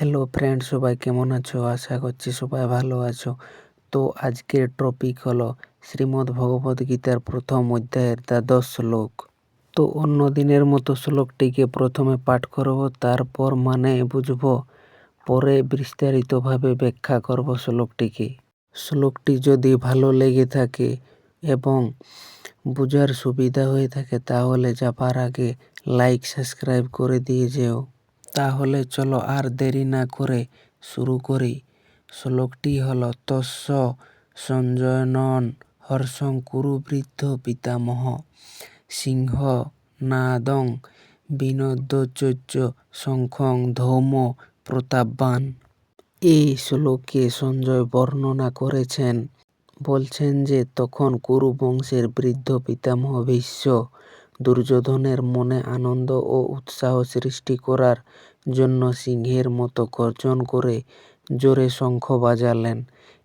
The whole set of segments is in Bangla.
হ্যালো ফ্রেন্ড, সবাই কেমন আছো? আশা করছি সবাই ভালো আছো। তো আজকের টপিক হলো শ্রীমদ্ ভগবদ গীতার প্রথম অধ্যায়ের দ্বাদশ শ্লোক। তো অন্য দিনের মতো শ্লোকটিকে প্রথমে পাঠ করব, তারপর মানে বুঝব, পরে বিস্তারিতভাবে ব্যাখ্যা করব শ্লোকটিকে। শ্লোকটি যদি ভালো লেগে থাকে এবং বোঝার সুবিধা হয়ে থাকে তাহলে যাবার আগে লাইক সাবস্ক্রাইব করে দিয়ে যেও। তাহলে চলো আর দেরি না করে শুরু করি। শ্লোকটি হলো তস্য সঞ্জয়নন হর্ষং কুরু বৃদ্ধ পিতামহ সিংহ নাদং বিনোদ্যচৈর্য শঙ্খং ধৌম প্রতাপবান। এই শ্লোকে সঞ্জয় বর্ণনা করেছেন, বলছেন যে তখন কুরু বংশের বৃদ্ধ পিতামহ ভীষ্ম দুর্যোধনের মনে আনন্দ ও উৎসাহ সৃষ্টি করার জন্য সিংহের মতো গর্জন করে জোরে শঙ্খ বাজালেন।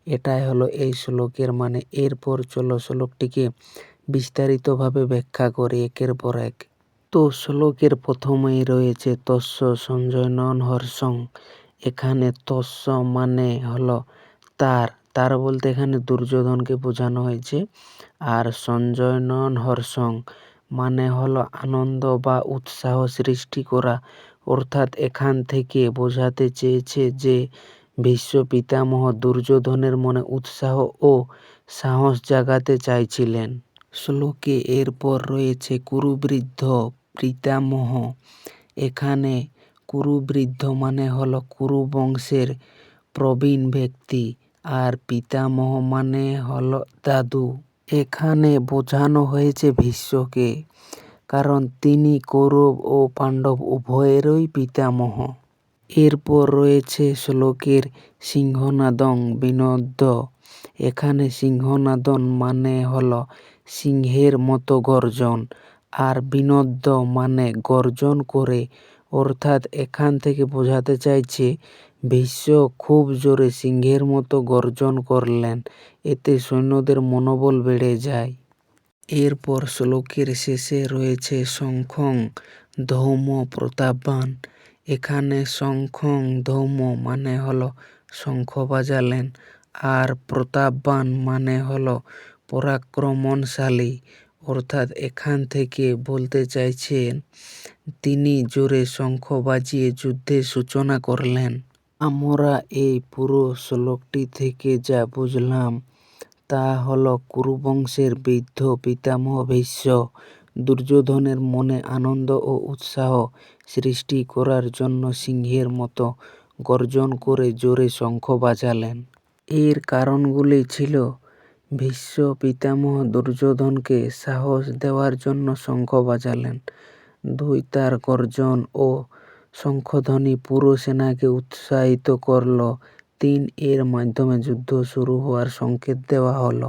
এটাই হলো এই শ্লোকের মানে। এরপর চলো শ্লোকটিকে বিস্তারিতভাবে ব্যাখ্যা করি একের পর এক। তো শ্লোকের প্রথমেই রয়েছে তস্য সঞ্জয়নন হর্ষং। এখানে তস্য মানে হলো তার বলতে এখানে দুর্যোধনকে বোঝানো হয়েছে। আর সঞ্জয়নন হর্ষং মানে হলো আনন্দ বা উৎসাহ সৃষ্টি করা, অর্থাৎ এখান থেকে বোঝাতে চেয়েছে যে ভীষ্ম পিতামহ দুর্যোধনের মনে উৎসাহ ও সাহস জাগাতে চাইছিলেন। শ্লোকে এরপর রয়েছে কুরুবৃদ্ধ পিতামহ। এখানে কুরুবৃদ্ধ মানে হলো কুরু বংশের প্রবীণ ব্যক্তি, আর পিতামহ মানে হলো দাদু। এখানে বোঝানো হয়েছে ভীষ্মকে, কারণ তিনি কৌরব ও পাণ্ডব উভয়েরই পিতামহ। এরপর রয়েছে শ্লোকের সিংহনাদং বিনোদ্য। এখানে সিংহনাদন মানে হলো সিংহের মতো গর্জন, আর বিনোদ্য মানে গর্জন করে, অর্থাৎ এখান থেকে বোঝাতে চাইছে ভীষ্ম খুব জোরে সিংহের মতো গর্জন করলেন, এতে সৈন্যদের মনোবল বেড়ে যায়। এরপর শ্লোকের শেষে রয়েছে শঙ্খং ধৌম প্রতাপবান। এখানে শঙ্খং ধৌম মানে হলো শঙ্খ বাজালেন, আর প্রতাপবান মানে হলো পরাক্রমশালী, অর্থাৎ এখান থেকে বলতে চাইছেন তিনি জোরে শঙ্খ বাজিয়ে যুদ্ধের সূচনা করলেন। আমরা এই পুরো শ্লোকটি থেকে যা বুঝলাম তা হলো কুরুবংশের বৃদ্ধ পিতামহ ভীষ্ম দুর্যোধনের মনে আনন্দ ও উৎসাহ সৃষ্টি করার জন্য সিংহের মতো গর্জন করে জোরে শঙ্খ বাজালেন। এর কারণগুলি ছিল: ভীষ্ম পিতামহ দুর্যোধনকে সাহস দেওয়ার জন্য শঙ্খ বাজালেন। 2. তার গর্জন ও শঙ্খধ্বনি পুরো সেনাকে উৎসাহিত করল। 3. এর মাধ্যমে যুদ্ধ শুরু হওয়ার সংকেত দেওয়া হলো।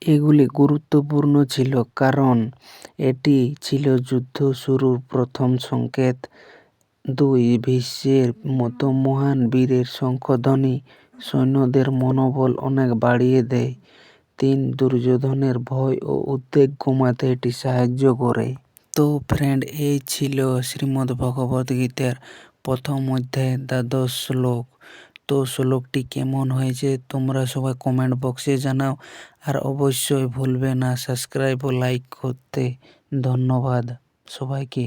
এগুলি গুরুত্বপূর্ণ ছিল কারণ এটি ছিল যুদ্ধ শুরুর প্রথম সংকেত। 2. ভীষ্মের মতো মহান বীরের শঙ্খধ্বনি সৈন্যদের মনোবল অনেক বাড়িয়ে দেয়। 3. দুর্যোধনের ভয় ও উদ্বেগ কমাতে এটি সাহায্য করে। তো ফ্রেন্ড, এই ছিল শ্রীমদ্ ভগবদ গীতার প্রথম অধ্যায়ের দ্বাদশ শ্লোক। তো শ্লোকটি কেমন হয়েছে তোমরা সবাই কমেন্ট বক্সে জানাও, আর অবশ্যই ভুলবে না সাবস্ক্রাইব ও লাইক করতে। ধন্যবাদ সবাইকে।